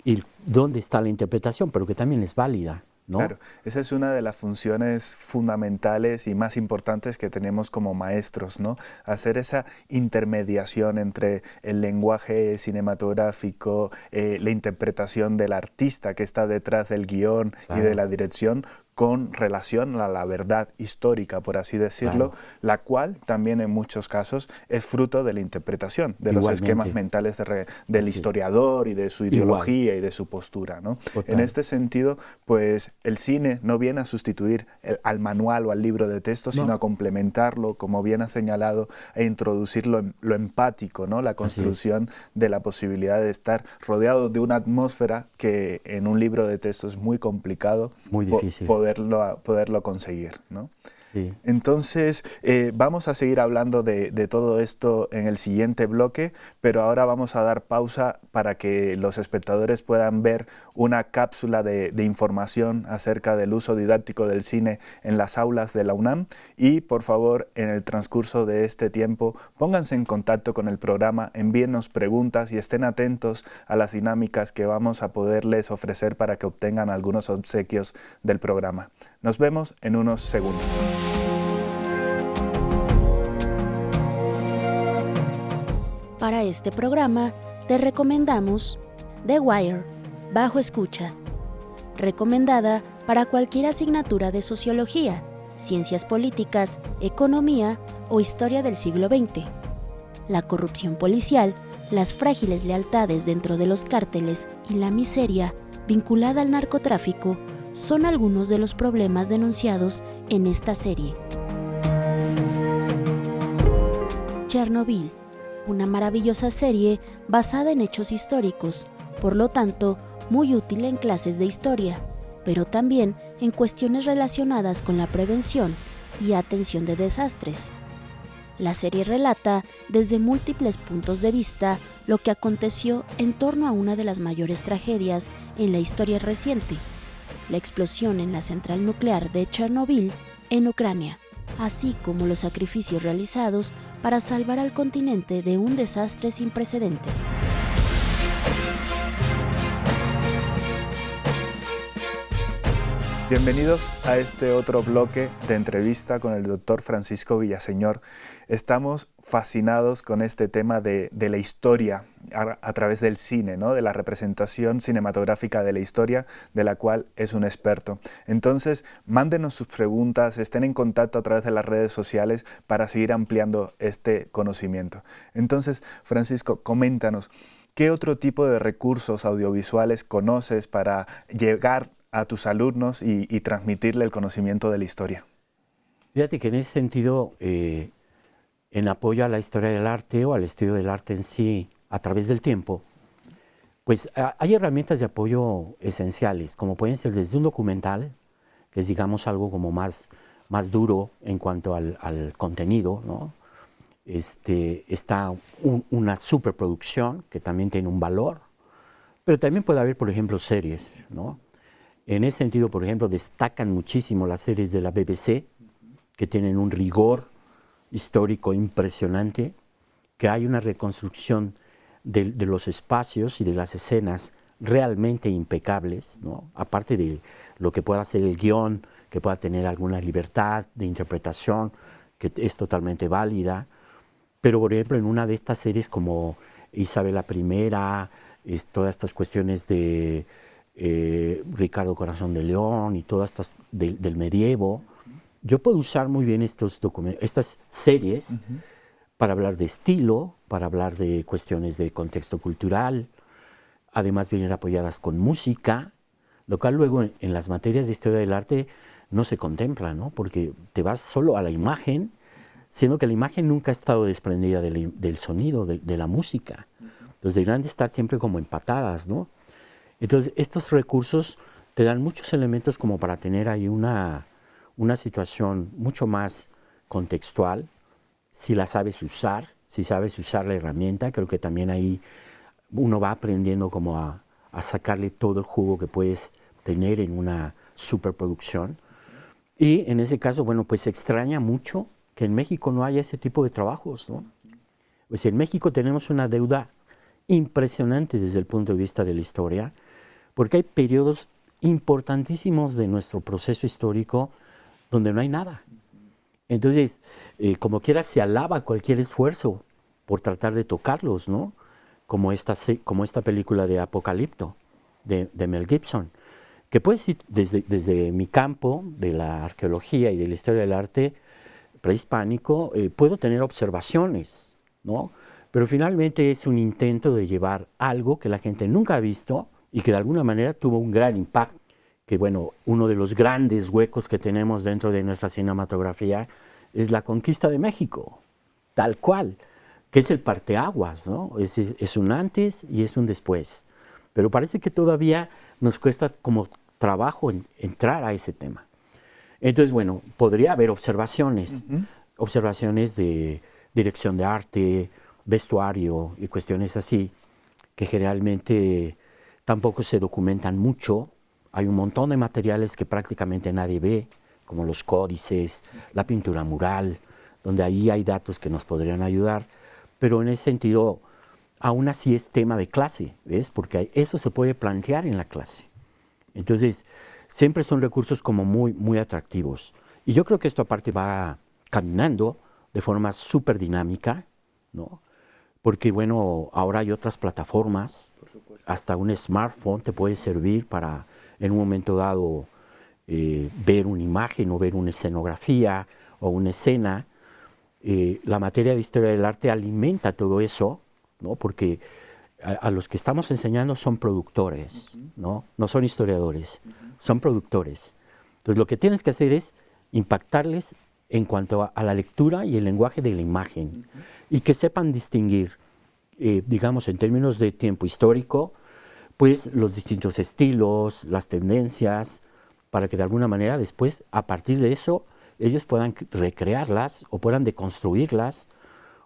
Y dónde está la interpretación, pero que también es válida, ¿no? Claro, esa es una de las funciones fundamentales y más importantes que tenemos como maestros, ¿no? Hacer esa intermediación entre el lenguaje cinematográfico, la interpretación del artista que está detrás del guión y de la dirección, con relación a la verdad histórica, por así decirlo, la cual también en muchos casos es fruto de la interpretación, de los esquemas mentales del historiador y de su ideología y de su postura, ¿no? En este sentido, pues el cine no viene a sustituir al manual o al libro de texto, sino a complementarlo, como bien ha señalado, e introducir lo empático, ¿no? La construcción de la posibilidad de estar rodeado de una atmósfera que en un libro de texto es muy complicado, muy difícil poderlo conseguir, ¿no? Sí. Entonces, vamos a seguir hablando de todo esto en el siguiente bloque, pero ahora vamos a dar pausa para que los espectadores puedan ver una cápsula de información acerca del uso didáctico del cine en las aulas de la UNAM y, por favor, en el transcurso de este tiempo, pónganse en contacto con el programa, envíennos preguntas y estén atentos a las dinámicas que vamos a poderles ofrecer para que obtengan algunos obsequios del programa. Nos vemos en unos segundos. Para este programa te recomendamos The Wire, Bajo Escucha, recomendada para cualquier asignatura de sociología, ciencias políticas, economía o historia del siglo XX. La corrupción policial, las frágiles lealtades dentro de los cárteles y la miseria vinculada al narcotráfico son algunos de los problemas denunciados en esta serie. Chernobyl, una maravillosa serie basada en hechos históricos, por lo tanto, muy útil en clases de historia, pero también en cuestiones relacionadas con la prevención y atención de desastres. La serie relata desde múltiples puntos de vista lo que aconteció en torno a una de las mayores tragedias en la historia reciente, la explosión en la central nuclear de Chernobyl en Ucrania, así como los sacrificios realizados para salvar al continente de un desastre sin precedentes. Bienvenidos a este otro bloque de entrevista con el doctor Francisco Villaseñor. Estamos fascinados con este tema de la historia a través del cine, ¿no? De la representación cinematográfica de la historia, de la cual es un experto. Entonces, mándenos sus preguntas, estén en contacto a través de las redes sociales para seguir ampliando este conocimiento. Entonces, Francisco, coméntanos, ¿qué otro tipo de recursos audiovisuales conoces para llegar a tus alumnos y transmitirle el conocimiento de la historia? Fíjate que en ese sentido, en apoyo a la historia del arte o al estudio del arte en sí a través del tiempo, pues hay herramientas de apoyo esenciales, como pueden ser desde un documental, que es digamos algo como más duro en cuanto al contenido, ¿no? Está una superproducción que también tiene un valor, pero también puede haber, por ejemplo, series, ¿no? En ese sentido, por ejemplo, destacan muchísimo las series de la BBC, que tienen un rigor histórico impresionante, que hay una reconstrucción de los espacios y de las escenas realmente impecables, ¿no? Aparte de lo que pueda hacer el guión, que pueda tener alguna libertad de interpretación, que es totalmente válida. Pero, por ejemplo, en una de estas series como Isabel I, todas estas cuestiones de Ricardo Corazón de León y todas estas del medievo, yo puedo usar muy bien estas series para hablar de estilo, para hablar de cuestiones de contexto cultural, además vienen apoyadas con música, lo cual luego en las materias de historia del arte no se contempla, ¿no? Porque te vas solo a la imagen, siendo que la imagen nunca ha estado desprendida del sonido, de la música. Entonces deberían de estar siempre como empatadas, ¿no? Entonces estos recursos te dan muchos elementos como para tener ahí una situación mucho más contextual, si la sabes usar, si sabes usar la herramienta. Creo que también ahí uno va aprendiendo como a sacarle todo el jugo que puedes tener en una superproducción. Y en ese caso, bueno, pues se extraña mucho que en México no haya ese tipo de trabajos, ¿no? Pues en México tenemos una deuda impresionante desde el punto de vista de la historia, porque hay periodos importantísimos de nuestro proceso histórico donde no hay nada. Entonces, como quiera, se alaba cualquier esfuerzo por tratar de tocarlos, ¿no? Como esta película de Apocalipto, de Mel Gibson, que pues desde mi campo de la arqueología y de la historia del arte prehispánico, puedo tener observaciones, ¿no? Pero finalmente es un intento de llevar algo que la gente nunca ha visto y que de alguna manera tuvo un gran impacto. Que bueno, uno de los grandes huecos que tenemos dentro de nuestra cinematografía es la conquista de México, tal cual, que es el parteaguas, ¿no? Es un antes y es un después. Pero parece que todavía nos cuesta como trabajo entrar a ese tema. Entonces, bueno, podría haber observaciones, observaciones de dirección de arte, vestuario y cuestiones así, que generalmente tampoco se documentan mucho. Hay un montón de materiales que prácticamente nadie ve, como los códices, la pintura mural, donde ahí hay datos que nos podrían ayudar, pero en ese sentido, aún así es tema de clase, ¿ves? Porque eso se puede plantear en la clase. Entonces, siempre son recursos como muy, muy atractivos. Y yo creo que esto aparte va caminando de forma súper dinámica, ¿no? Porque, bueno, ahora hay otras plataformas, hasta un smartphone te puede servir para, en un momento dado, ver una imagen o ver una escenografía o una escena. La materia de historia del arte alimenta todo eso, ¿no? Porque a los que estamos enseñando son productores, ¿no? No son historiadores, son productores. Entonces lo que tienes que hacer es impactarles en cuanto a la lectura y el lenguaje de la imagen, y que sepan distinguir, digamos en términos de tiempo histórico, pues los distintos estilos, las tendencias, para que de alguna manera después, a partir de eso, ellos puedan recrearlas o puedan deconstruirlas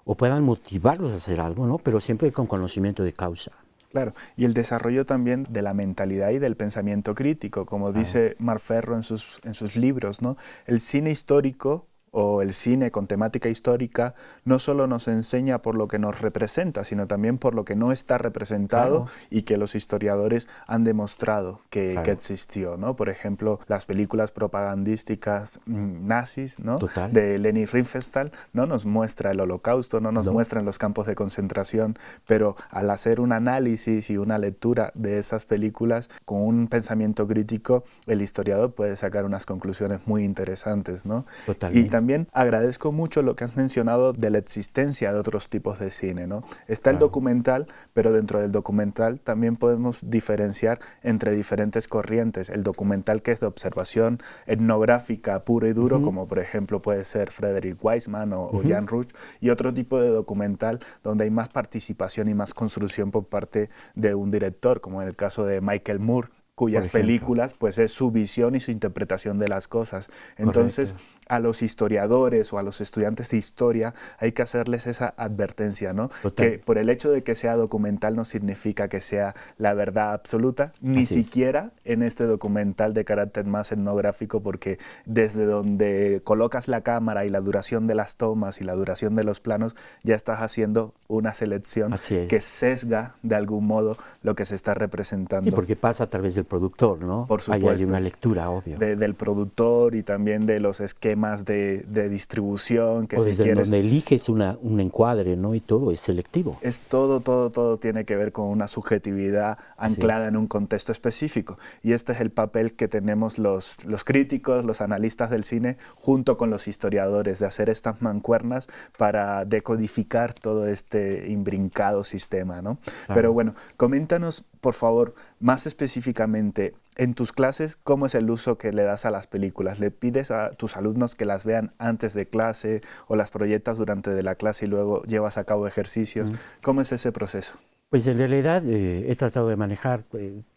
o puedan motivarlos a hacer algo, ¿no? Pero siempre con conocimiento de causa. Claro, y el desarrollo también de la mentalidad y del pensamiento crítico, como dice Marc Ferro en sus libros, ¿no? El cine histórico o el cine con temática histórica no solo nos enseña por lo que nos representa, sino también por lo que no está representado y que los historiadores han demostrado que existió, ¿no? Por ejemplo, las películas propagandísticas nazis, ¿no? De Leni Riefenstahl, no nos muestra el Holocausto, no nos muestran los campos de concentración, pero al hacer un análisis y una lectura de esas películas con un pensamiento crítico, el historiador puede sacar unas conclusiones muy interesantes, ¿no? Y también agradezco mucho lo que has mencionado de la existencia de otros tipos de cine, ¿no? Está el documental, pero dentro del documental también podemos diferenciar entre diferentes corrientes. El documental que es de observación etnográfica puro y duro, como por ejemplo puede ser Frederick Wiseman o Jan Ruch, y otro tipo de documental donde hay más participación y más construcción por parte de un director, como en el caso de Michael Moore, cuyas películas pues es su visión y su interpretación de las cosas. Entonces a los historiadores o a los estudiantes de historia hay que hacerles esa advertencia, ¿no? Que por el hecho de que sea documental no significa que sea la verdad absoluta, ni siquiera en este documental de carácter más etnográfico, porque desde donde colocas la cámara y la duración de las tomas y la duración de los planos ya estás haciendo una selección que sesga de algún modo lo que se está representando. Sí, porque pasa a través del productor, ¿no? Por supuesto. Hay una lectura, obvio. Del productor y también de los esquemas de distribución. Que o si desde quieres, donde eliges un encuadre, ¿no? Y todo es selectivo. Es todo tiene que ver con una subjetividad anclada en un contexto específico. Y este es el papel que tenemos los críticos, los analistas del cine, junto con los historiadores, de hacer estas mancuernas para decodificar todo este imbrincado sistema, ¿no? Pero bueno, coméntanos por favor, más específicamente, en tus clases, ¿cómo es el uso que le das a las películas? ¿Le pides a tus alumnos que las vean antes de clase o las proyectas durante de la clase y luego llevas a cabo ejercicios? ¿Cómo es ese proceso? Pues en realidad he tratado de manejar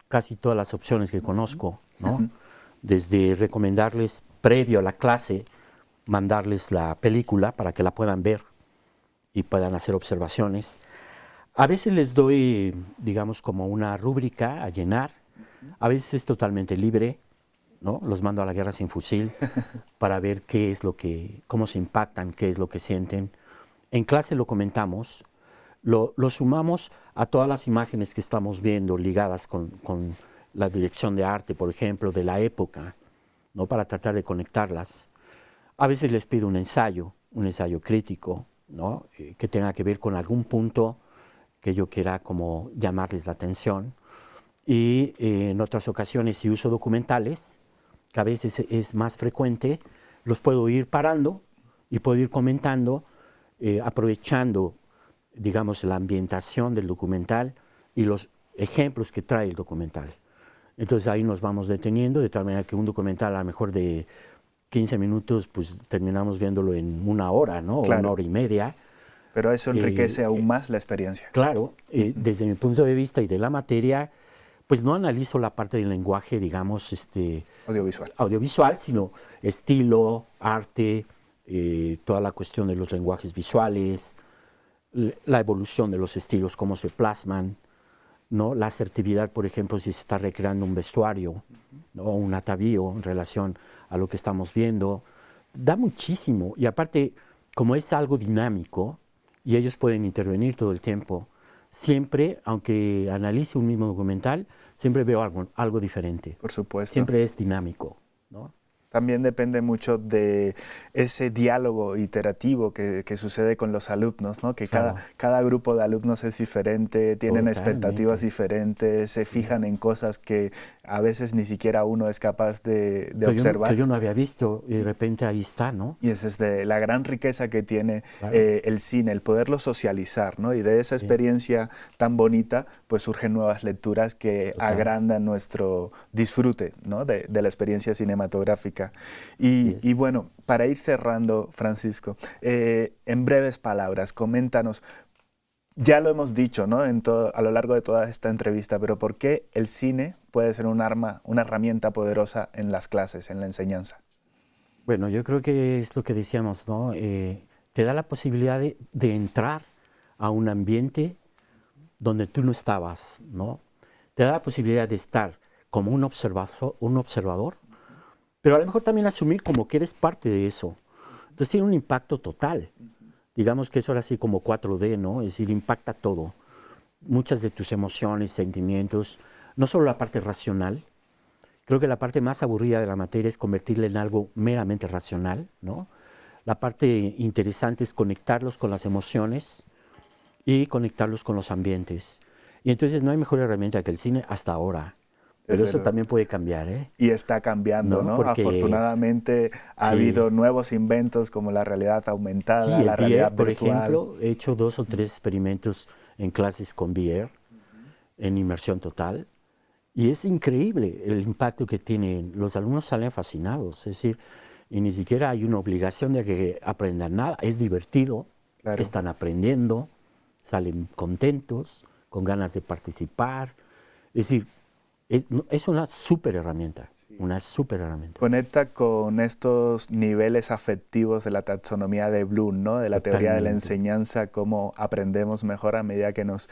casi todas las opciones que conozco, ¿no? Desde recomendarles previo a la clase, mandarles la película para que la puedan ver y puedan hacer observaciones. A veces les doy, digamos, como una rúbrica a llenar. A veces es totalmente libre, ¿no? Los mando a la guerra sin fusil para ver qué es cómo se impactan, qué es lo que sienten. En clase lo comentamos, lo sumamos a todas las imágenes que estamos viendo ligadas con la dirección de arte, por ejemplo, de la época, ¿no? Para tratar de conectarlas. A veces les pido un ensayo crítico, ¿no? Que tenga que ver con algún punto que yo quiera como llamarles la atención. Y en otras ocasiones, si uso documentales, que a veces es más frecuente, los puedo ir parando y puedo ir comentando, aprovechando, digamos, la ambientación del documental y los ejemplos que trae el documental. Entonces ahí nos vamos deteniendo, de tal manera que un documental a lo mejor de 15 minutos, pues terminamos viéndolo en 1 hora, ¿no? Claro. O 1 hora y media. Pero eso enriquece aún más la experiencia. Claro, desde mi punto de vista y de la materia, pues no analizo la parte del lenguaje, digamos, audiovisual, sino estilo, arte, toda la cuestión de los lenguajes visuales, la evolución de los estilos, cómo se plasman, ¿no? La asertividad, por ejemplo, si se está recreando un vestuario, ¿no? O un atavío en relación a lo que estamos viendo. Da muchísimo. Y aparte, como es algo dinámico y ellos pueden intervenir todo el tiempo, siempre, aunque analice un mismo documental, siempre veo algo diferente. Por supuesto. Siempre es dinámico, ¿no? También depende mucho de ese diálogo iterativo que sucede con los alumnos, ¿no? Que cada grupo de alumnos es diferente, tienen expectativas diferentes, se fijan en cosas que a veces ni siquiera uno es capaz de observar. Que yo no había visto y de repente ahí está, ¿no? Y esa es la gran riqueza que tiene el cine, el poderlo socializar, ¿no? Y de esa experiencia tan bonita, pues surgen nuevas lecturas que agrandan nuestro disfrute, ¿no? de la experiencia cinematográfica. Y bueno, para ir cerrando, Francisco, en breves palabras, coméntanos, ya lo hemos dicho, ¿no? A lo largo de toda esta entrevista, pero ¿por qué el cine puede ser un arma, una herramienta poderosa en las clases, en la enseñanza? Bueno, yo creo que es lo que decíamos, ¿no? Te da la posibilidad de entrar a un ambiente donde tú no estabas, ¿no? Te da la posibilidad de estar como un observador, pero a lo mejor también asumir como que eres parte de eso. Entonces tiene un impacto total. Digamos que es ahora sí como 4D, ¿no? Es decir, impacta todo. Muchas de tus emociones, sentimientos, no solo la parte racional. Creo que la parte más aburrida de la materia es convertirla en algo meramente racional, ¿no? La parte interesante es conectarlos con las emociones y conectarlos con los ambientes. Y entonces no hay mejor herramienta que el cine hasta ahora. Pero eso también puede cambiar, ¿eh? Y está cambiando, ¿no? Porque, afortunadamente ha habido nuevos inventos como la realidad aumentada, la realidad por virtual. Ejemplo, he hecho 2 o 3 experimentos en clases con VR, en inmersión total, y es increíble el impacto que tienen. Los alumnos salen fascinados, es decir, y ni siquiera hay una obligación de que aprendan nada, es divertido, están aprendiendo, salen contentos, con ganas de participar, es decir, es una súper herramienta, una súper herramienta. Conecta con estos niveles afectivos de la taxonomía de Bloom, ¿no? De la teoría de la enseñanza, cómo aprendemos mejor a medida que nos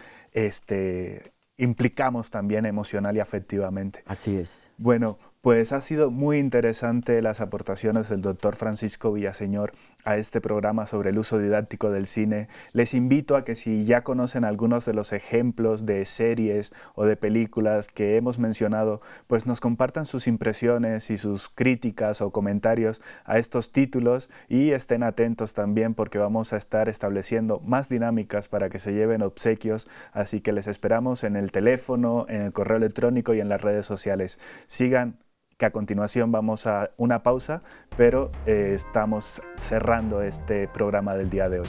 implicamos también emocional y afectivamente. Así es. Bueno, pues ha sido muy interesante las aportaciones del doctor Francisco Villaseñor a este programa sobre el uso didáctico del cine. Les invito a que si ya conocen algunos de los ejemplos de series o de películas que hemos mencionado, pues nos compartan sus impresiones y sus críticas o comentarios a estos títulos y estén atentos también porque vamos a estar estableciendo más dinámicas para que se lleven obsequios, así que les esperamos en el teléfono, en el correo electrónico y en las redes sociales. Sigan, que a continuación vamos a una pausa, pero estamos cerrando este programa del día de hoy.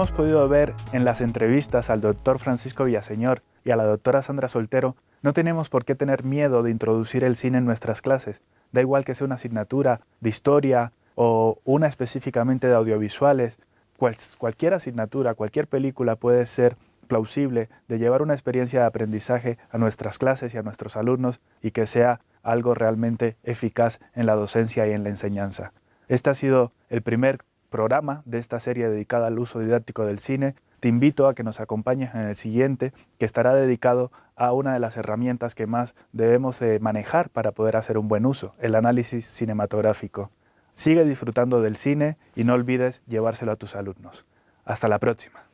hemos podido ver en las entrevistas al doctor Francisco Villaseñor y a la doctora Sandra Soltero, no tenemos por qué tener miedo de introducir el cine en nuestras clases. Da igual que sea una asignatura de historia o una específicamente de audiovisuales, cualquier asignatura, cualquier película puede ser plausible de llevar una experiencia de aprendizaje a nuestras clases y a nuestros alumnos y que sea algo realmente eficaz en la docencia y en la enseñanza. Este ha sido el primer programa de esta serie dedicada al uso didáctico del cine. Te invito a que nos acompañes en el siguiente, que estará dedicado a una de las herramientas que más debemos manejar para poder hacer un buen uso, el análisis cinematográfico. Sigue disfrutando del cine y no olvides llevárselo a tus alumnos. Hasta la próxima.